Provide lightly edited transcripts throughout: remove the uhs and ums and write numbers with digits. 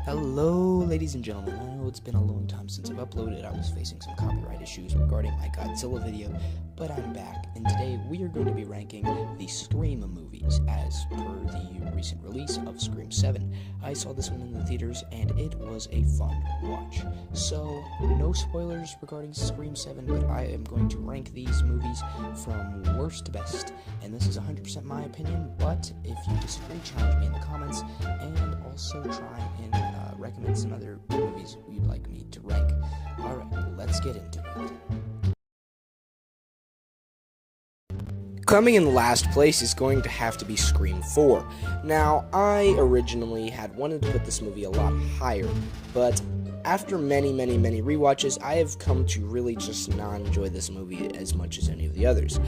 Hello, ladies and gentlemen. I know it's been a long time since I've uploaded. I was facing some copyright issues regarding my Godzilla video, but I'm back, and today we are going to be ranking the Scream movies as per the recent release of Scream 7. I saw this one in the theaters, and it was a fun watch. So, no spoilers regarding Scream 7, but I am going to rank these movies from worst to best, and this is 100% my opinion, but if you disagree, challenge me in the comments, and also try and recommend some other movies you'd like me to rank. Alright, let's get into it. Coming in last place is going to have to be Scream 4. Now, I originally had wanted to put this movie a lot higher, but after many rewatches, I have come to really just not enjoy this movie as much as any of the others.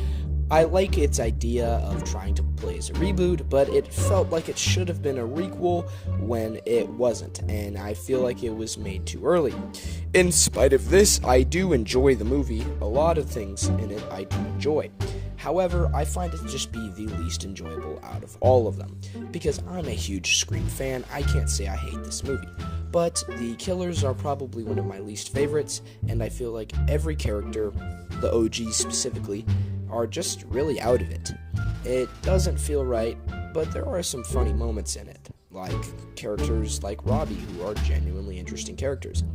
I like its idea of trying to play as a reboot, but it felt like it should have been a requel when it wasn't, and I feel like it was made too early. In spite of this, I do enjoy the movie. A lot of things in it I do enjoy. However, I find it to just be the least enjoyable out of all of them. Because I'm a huge Scream fan, I can't say I hate this movie. But the killers are probably one of my least favorites, and I feel like every character, the OGs specifically, are just really out of it. It doesn't feel right, but there are some funny moments in it, like characters like Robbie, who are genuinely interesting characters.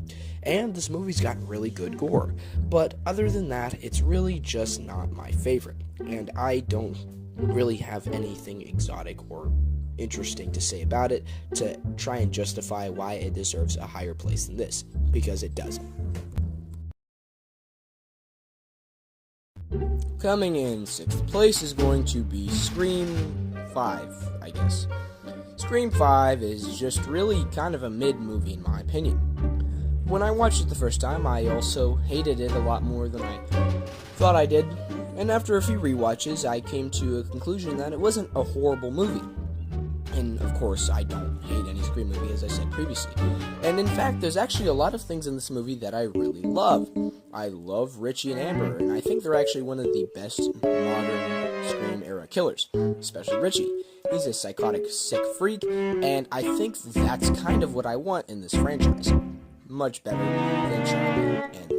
And this movie's got really good gore, but other than that, it's really just not my favorite, and I don't really have anything exotic or interesting to say about it to try and justify why it deserves a higher place than this, because it doesn't. Coming in 6th place is going to be Scream 5, I guess. Scream 5 is just really kind of a mid-movie in my opinion. When I watched it the first time, I also hated it a lot more than I thought I did, and after a few rewatches, I came to a conclusion that it wasn't a horrible movie. And of course, I don't hate any Scream movie, as I said previously. And in fact, there's actually a lot of things in this movie that I really love. I love Richie and Amber, and I think they're actually one of the best modern Scream-era killers, especially Richie. He's a psychotic, sick freak, and I think that's kind of what I want in this franchise. Much better than Charlie, and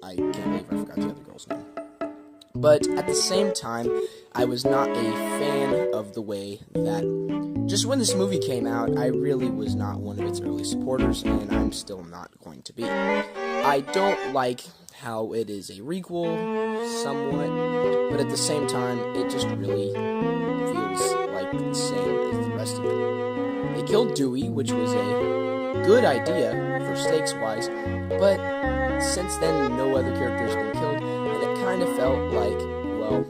I can't believe I forgot the other girl's name. But at the same time, I was not a fan of the way that, just when this movie came out, I really was not one of its early supporters, and I'm still not going to be. I don't like how it is a requel, somewhat, but at the same time, it just really feels like the same as the rest of it. They killed Dewey, which was a good idea for stakes-wise, but since then, no other character has been killed, and it kind of felt like, well,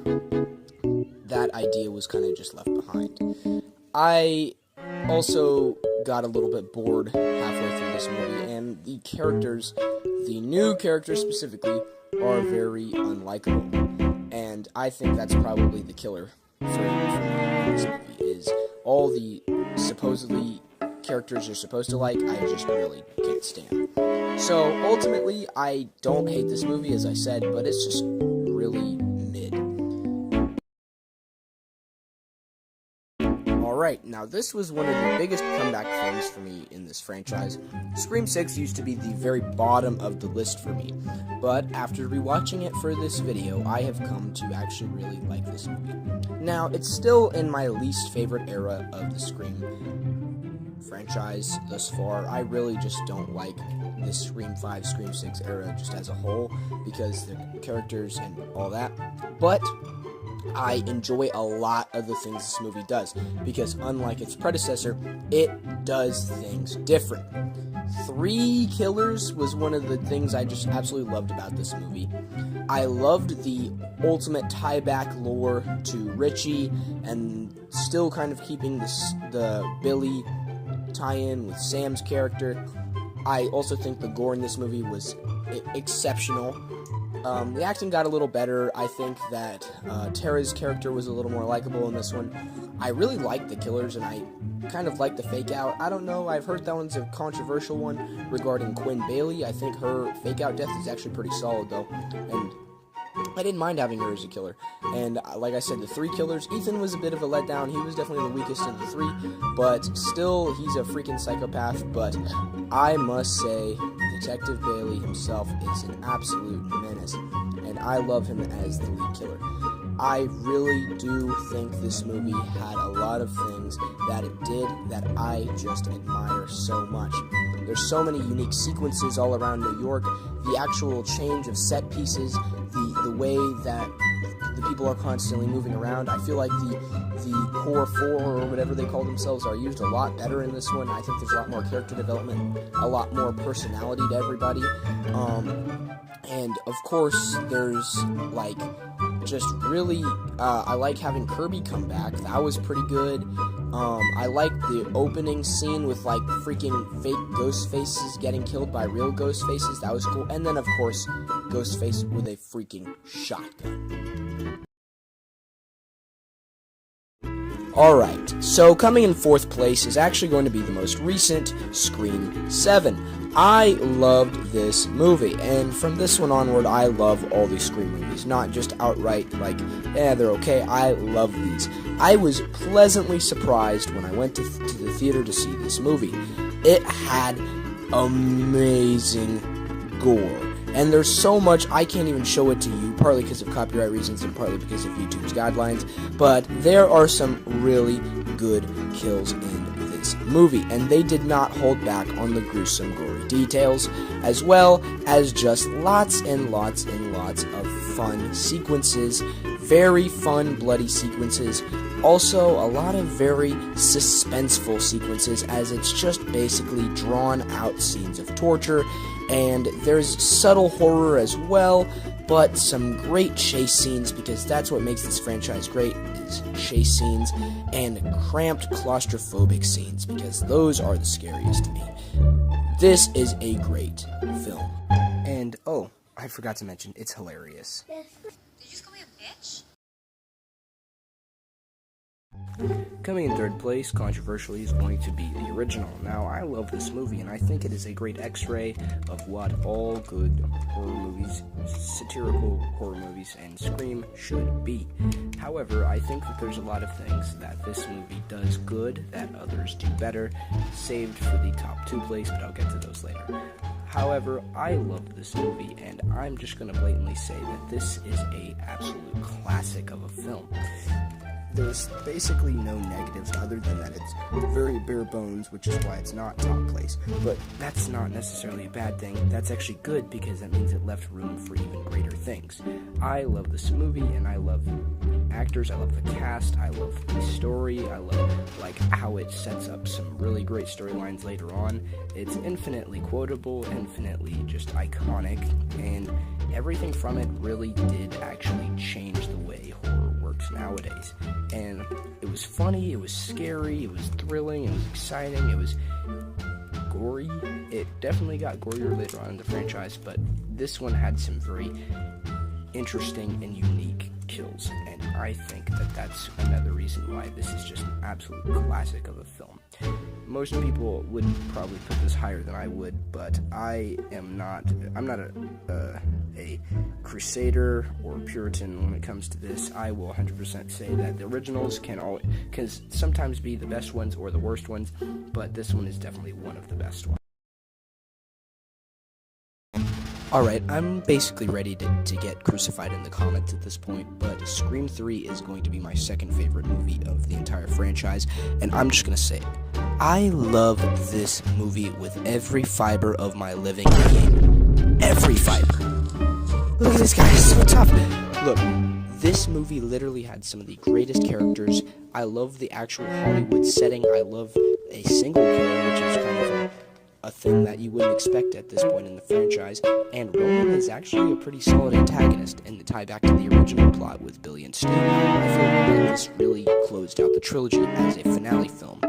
that idea was kind of just left behind. I also got a little bit bored halfway through this movie, and the characters, the new characters specifically, are very unlikable. And I think that's probably the killer for me in this movie, is all the supposedly characters you're supposed to like, I just really can't stand. So, ultimately, I don't hate this movie, as I said, but it's just really mid. Alright, now this was one of the biggest comeback films for me in this franchise. Scream 6 used to be the very bottom of the list for me, but after rewatching it for this video, I have come to actually really like this movie. Now, it's still in my least favorite era of the Scream franchise thus far. I really just don't like this Scream 5, Scream 6 era just as a whole, because the characters and all that, but I enjoy a lot of the things this movie does, because unlike its predecessor, it does things different. 3 killers was one of the things I just absolutely loved about this movie. I loved the ultimate tie-back lore to Richie, and still kind of keeping the Billy tie-in with Sam's character. I also think the gore in this movie was exceptional. The acting got a little better. I think that Tara's character was a little more likable in this one. I really liked the killers, and I kind of liked the fake-out. I don't know, I've heard that one's a controversial one regarding Quinn Bailey. I think her fake-out death is actually pretty solid, though. And I didn't mind having her as a killer. And like I said, the 3 killers, Ethan was a bit of a letdown. He was definitely the weakest of the 3, but still, he's a freaking psychopath. But I must say, Detective Bailey himself is an absolute menace, and I love him as the lead killer. I really do think this movie had a lot of things that it did that I just admire so much. There's so many unique sequences all around New York. The actual change of set pieces, the way that the people are constantly moving around. I feel like the core 4 or whatever they call themselves are used a lot better in this one. I think there's a lot more character development, a lot more personality to everybody. And of course, there's like just really, I like having Kirby come back. That was pretty good. I like the opening scene with like freaking fake ghost faces getting killed by real ghost faces. That was cool. And then of course, Ghostface with a freaking shotgun. Alright, so coming in 4th place is actually going to be the most recent Scream 7. I loved this movie, and from this one onward, I love all these Scream movies. Not just outright, like, they're okay. I love these. I was pleasantly surprised when I went to the theater to see this movie. It had amazing gore. And there's so much, I can't even show it to you, partly because of copyright reasons and partly because of YouTube's guidelines, but there are some really good kills in this movie, and they did not hold back on the gruesome, gory details, as well as just lots and lots and lots of fun sequences, very fun, bloody sequences, also a lot of very suspenseful sequences, as it's just basically drawn out scenes of torture. And there's subtle horror as well, but some great chase scenes, because that's what makes this franchise great, is chase scenes and cramped claustrophobic scenes, because those are the scariest to me. This is a great film. And, oh, I forgot to mention, it's hilarious. Did you just call me a bitch? Coming in 3rd place, controversially, is going to be the original. Now, I love this movie, and I think it is a great x-ray of what all good horror movies, satirical horror movies, and Scream should be. However, I think that there's a lot of things that this movie does good that others do better, saved for the top 2 place, but I'll get to those later. However, I love this movie, and I'm just going to blatantly say that this is a absolute classic of a film. There's basically no negatives other than that it's very bare bones, which is why it's not top place. But that's not necessarily a bad thing. That's actually good, because that means it left room for even greater things. I love this movie, and I love the actors, I love the cast, I love the story, I love like how it sets up some really great storylines later on. It's infinitely quotable, infinitely just iconic, and everything from it really did actually change the way horror works nowadays. And it was funny, it was scary, it was thrilling, it was exciting, it was gory. It definitely got gorier later on in the franchise, but this one had some very interesting and unique kills, and I think that that's another reason why this is just an absolute classic of a film. Most people would probably put this higher than I would, but I'm not a crusader or Puritan when it comes to this. I will 100% say that the originals can sometimes be the best ones or the worst ones, but this one is definitely one of the best ones. Alright, I'm basically ready to get crucified in the comments at this point, but Scream 3 is going to be my second favorite movie of the entire franchise, and I'm just gonna say it. I love this movie with every fiber of my living being. Every fiber. Look at this guy, he's so tough. Look, this movie literally had some of the greatest characters. I love the actual Hollywood setting. I love a single killer, which is kind of a thing that you wouldn't expect at this point in the franchise, and Roman is actually a pretty solid antagonist, and to tie back to the original plot with Billy and Stu, I feel that this really closed out the trilogy as a finale film.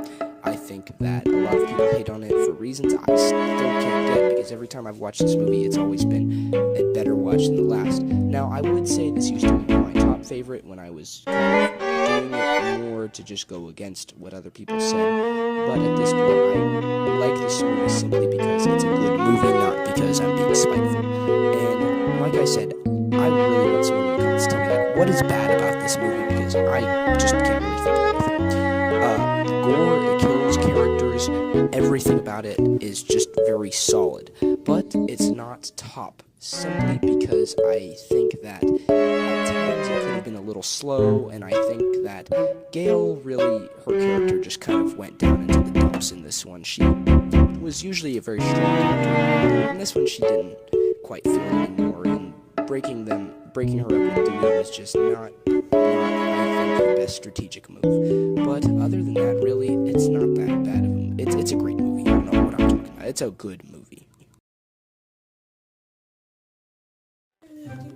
I think that a lot of people hate on it for reasons I still can't get, because every time I've watched this movie, it's always been a better watch than the last. Now, I would say this used to be my top favorite when I was kind of doing it more to just go against what other people said, but at this point, I like this movie simply because it's a good movie, not because I'm being spiteful. And like I said, I really want someone everything about it is just very solid, but it's not top, simply because I think that at times it could have been a little slow, and I think that Gale really, her character just kind of went down into the dumps in this one. She was usually a very strong character. In this one, she didn't quite feel it anymore, and breaking her up with Dewey was just not, I think, the best strategic move. But other than that, really, it's not that bad of a movie. It's a great movie. I don't know what I'm talking about. It's a good movie.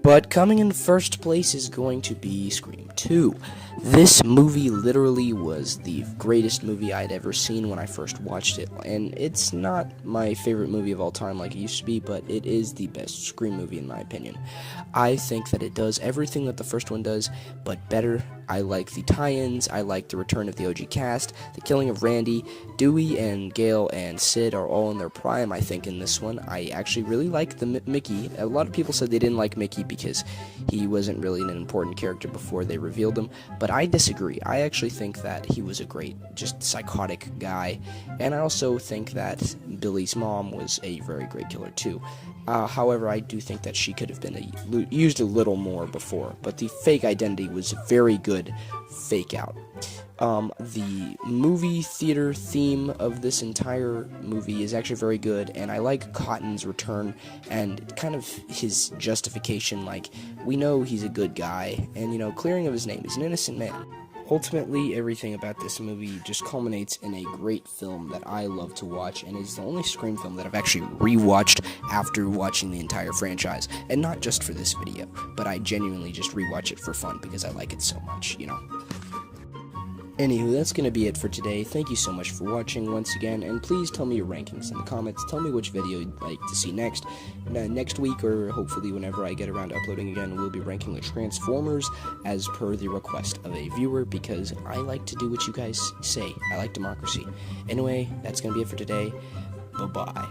But coming in first place is going to be Scream 2. This movie literally was the greatest movie I'd ever seen when I first watched it, and it's not my favorite movie of all time like it used to be, but it is the best Scream movie in my opinion. I think that it does everything that the first one does, but better. I like the tie-ins, I like the return of the OG cast, the killing of Randy, Dewey and Gale and Sid are all in their prime, I think, in this one. I actually really like the Mickey. A lot of people said they didn't like Mickey because he wasn't really an important character before they revealed him, but I disagree. I actually think that he was a great, just psychotic guy, and I also think that Billy's mom was a very great killer too. However, I do think that she could have been used a little more before, but the fake identity was very good fake out. The movie theater theme of this entire movie is actually very good, and I like Cotton's return and kind of his justification, like, we know he's a good guy, and, you know, clearing of his name, he's an innocent man. Ultimately, everything about this movie just culminates in a great film that I love to watch, and is the only Scream film that I've actually rewatched after watching the entire franchise, and not just for this video, but I genuinely just rewatch it for fun because I like it so much, you know. Anywho, that's going to be it for today. Thank you so much for watching once again, and please tell me your rankings in the comments. Tell me which video you'd like to see next. Next week, or hopefully whenever I get around to uploading again, we'll be ranking the Transformers as per the request of a viewer, because I like to do what you guys say. I like democracy. Anyway, that's going to be it for today. Bye-bye.